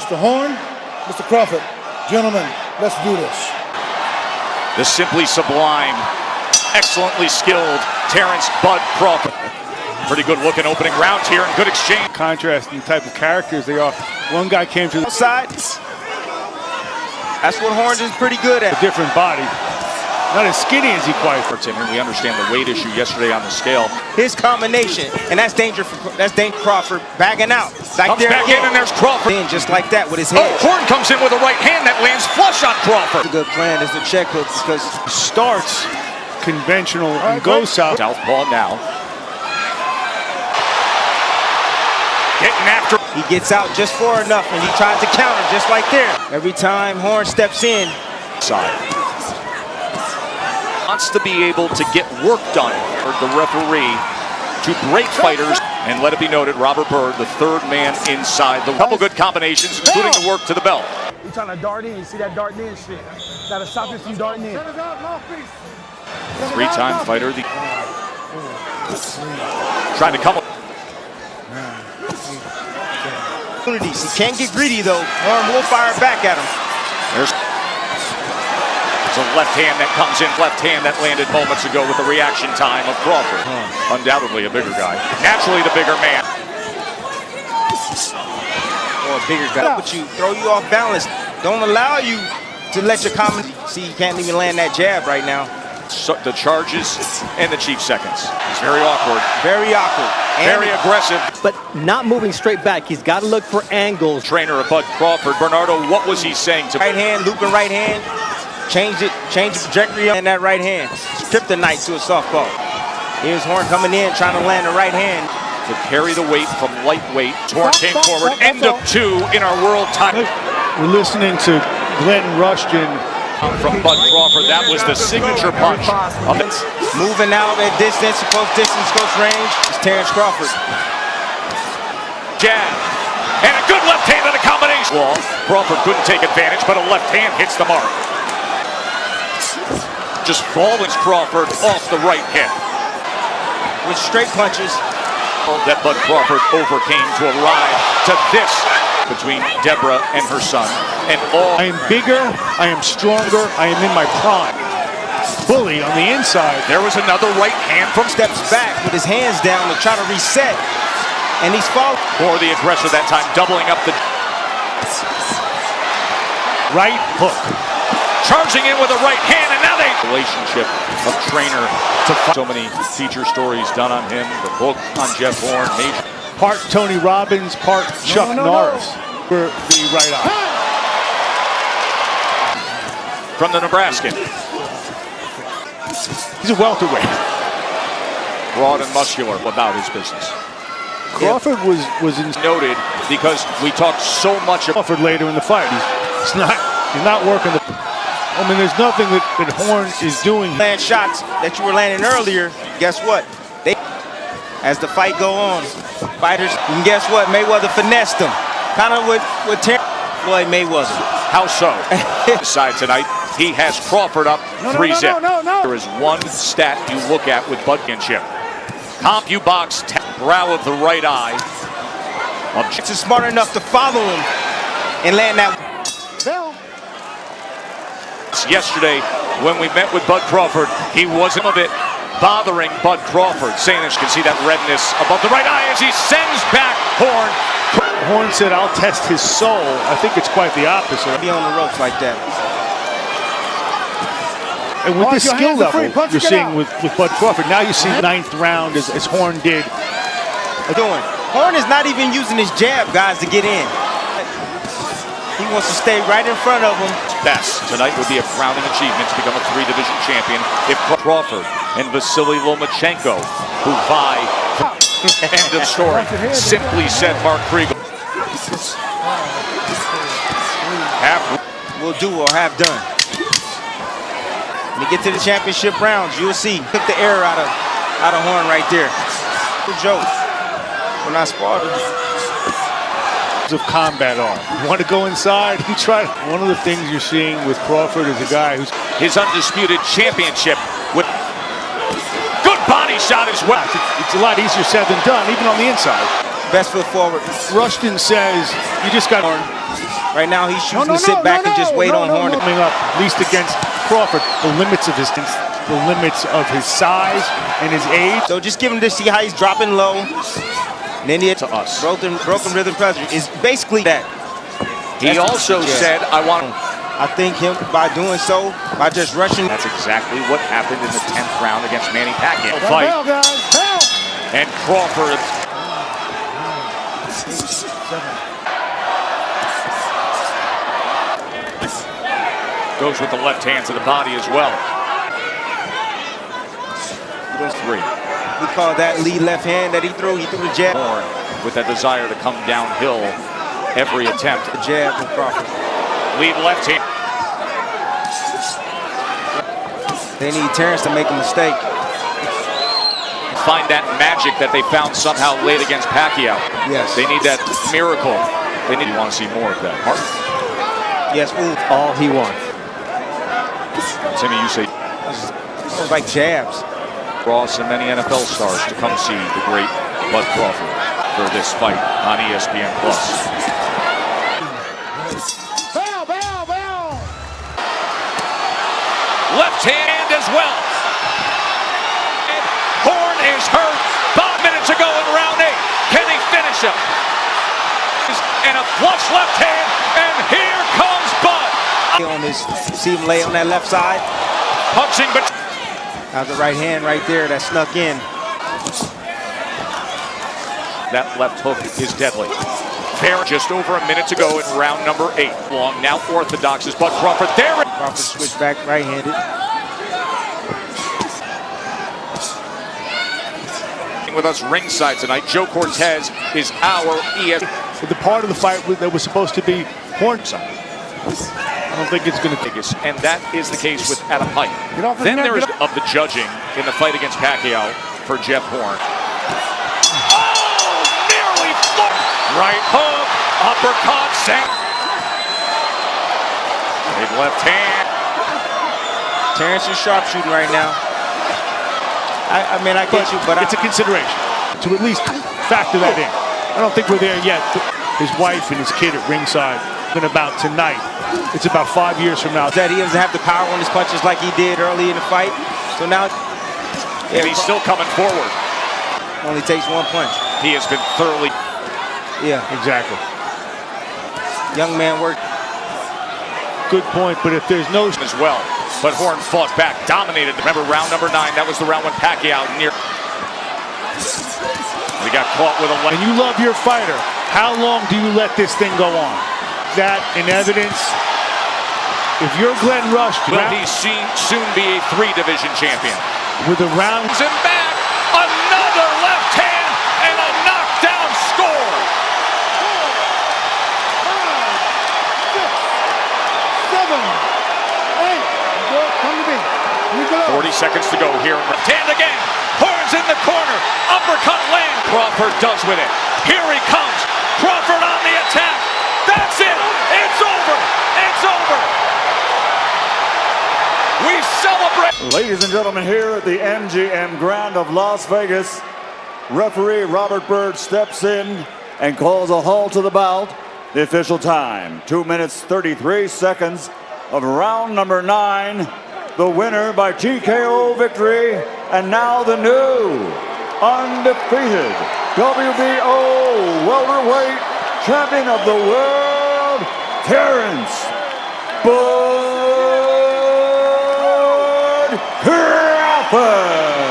Mr. Horn, Mr. Crawford. Gentlemen, let's do this. The simply sublime, excellently skilled Terence "Bud" Crawford. Pretty good looking opening round here and good exchange. Contrasting type of characters they are. One guy came to the outside. That's what Horn is pretty good at. A different body. Not as skinny as he quite. We understand the weight issue yesterday on the scale. His combination, and that's danger Crawford backing out. Comes there back again. in and there's Crawford. In just like that with his head. Oh, Horn comes in with a right hand that lands flush on Crawford. A good plan is the check hook because starts conventional and goes south. Southpaw now. Getting after. He gets out just far enough and he tries to counter just like there. Every time Horn steps in. Side. Wants to be able to get work done for the referee to break fighters. And let it be noted, Robert Byrd, the third man inside. The couple good combinations, including the work to the belt. You trying to dart in, you see that darting in shit. Gotta stop this from darting in. Three-time fighter, trying to come. He can't get greedy though. Horn will fire back at him. There's a left hand that comes in, left hand that landed moments ago with the reaction time of Crawford. Undoubtedly a bigger guy. Naturally the bigger man. Or a bigger guy. But you throw you off balance. Don't allow you to let your comment. See, you can't even land that jab right now. So the charges and the cheap seconds. He's very awkward. Very awkward. Very aggressive. But not moving straight back. He's got to look for angles. Trainer of Bud Crawford. Bernardo, what was he saying to right hand, looping right hand. Change the trajectory on that right hand. Kryptonite to a softball. Here's Horn coming in, trying to land the right hand. To carry the weight from lightweight. Horn came forward. End of two in our world title. We're listening to Glenn Rushton. From Bud Crawford, that was the signature punch. Moving out at distance, close distance, close range. It's Terence Crawford. Jab. And a good left hand on the combination. Well, Crawford couldn't take advantage, but a left hand hits the mark. Just falls Crawford off the right hip. With straight punches. That Bud Crawford overcame to arrive to this between Deborah and her son. And all. I am bigger, I am stronger, I am in my prime. Bully on the inside. There was another right hand from steps back with his hands down to try to reset. And he's falling. Or the aggressor that time, doubling up the right hook. Charging in with a right hand, and now they relationship of trainer to fight. So many feature stories done on him. The book on Jeff Horn, major. Part Tony Robbins, part Chuck Norris for the right eye. From the Nebraskan. He's a welterweight. Broad and muscular about his business. Crawford was noted because we talked so much about Crawford later in the fight. He's not working the. I mean, there's nothing that Horn is doing. Land shots that you were landing earlier. Guess what? As the fight go on, fighters, and guess what? Mayweather finessed them. Kind of with Floyd Mayweather. How so? Side tonight, he has Crawford up 3-0. There is one stat you look at with Budkinship. CompuBox, brow of the right eye. It's smart enough to follow him and land that. Yesterday, when we met with Bud Crawford, he wasn't of it bothering Bud Crawford. Sanish can see that redness above the right eye as he sends back Horn. Horn said, "I'll test his soul." I think it's quite the opposite. Be on the ropes like that. And with this skill level you're seeing with Bud Crawford, now you see the 9th round as Horn did. Horn is not even using his jab, guys, to get in. He wants to stay right in front of him. Best tonight would be a crowning achievement to become a 3-division champion if Crawford and Vasily Lomachenko, who vie. End of story. Simply said Mark Kriegel. Will do or have done. When you get to the championship rounds, you'll see. Took the air out of Horn right there. Good joke. When I sparred him. Of combat art. You want to go inside and try. One of the things you're seeing with Crawford is a guy who's his undisputed championship with good body shot as well. It's a lot easier said than done, even on the inside. Best foot forward. Rushton says you just got. Right now, he's choosing to sit back and just wait on Horn. Coming up, at least against Crawford, the limits of his size and his age. So just give him to see how he's dropping low. And then he had to us. Broken rhythm pressure is basically that. He also said, I think him, by doing so, by just rushing. That's exactly what happened in the 10th round against Manny Pacquiao. Fight. And Crawford. Goes with the left hand to the body as well. Three. We call that lead left hand that he threw. He threw the jab. Horn with that desire to come downhill every attempt. The jab from Crawford. Lead left hand. They need Terence to make a mistake. Find that magic that they found somehow late against Pacquiao. Yes. They need that miracle. You want to see more of that. Mark? Yes, ooh. All he wants. Timmy, you say It was like jabs. Ross and many NFL stars to come see the great Bud Crawford for this fight on ESPN+. Left hand as well. Horn is hurt. 5 minutes ago in round 8. Can he finish him? And a flush left hand, and here comes Bud. On his, see him lay on that left side. Punching, but How's the right hand right there that snuck in. that left hook is deadly. Just over a minute to go in round number 8. Long, now orthodox is Bud Crawford. There. Crawford switched back right-handed. With us ringside tonight, Joe Cortez is our ES. The part of the fight that was supposed to be Horn side. I don't think it's going to take us. And that is the case with Adam Pike. Then there is of the judging in the fight against Pacquiao for Jeff Horn. Oh, nearly flipped. Right hook, uppercut, sink. Big left hand. Terence is sharpshooting right now. I mean, I get you, but it's a consideration to at least factor that in. I don't think we're there yet. His wife and his kid at ringside. Been about tonight. It's about 5 years from now. That he doesn't have the power on his punches like he did early in the fight. So now, And he's still coming forward. Only takes one punch. He has been thoroughly. Yeah, Exactly. young man work. Good point, but if there's no... As well. But Horn fought back, dominated. Remember round number 9, that was the round when Pacquiao near. He got caught with a left. And you love your fighter. How long do you let this thing go on? That in evidence. If you're Glenn Rush, Will he soon be a 3-division champion? with a round... And back, another left hand, and a knockdown score. 40 seconds to go here. Left hand again. Horns in the corner. Uppercut land. Crawford does with it. Here he comes. Crawford on the attack. That's it. It's over. It's over. We celebrate. Ladies and gentlemen, here at the MGM Grand of Las Vegas, referee Robert Byrd steps in and calls a halt to the bout. The official time, 2 minutes, 33 seconds of round number 9. The winner by TKO victory, and now the new, undefeated WBO welterweight champion of the world, Terence Bud Crawford.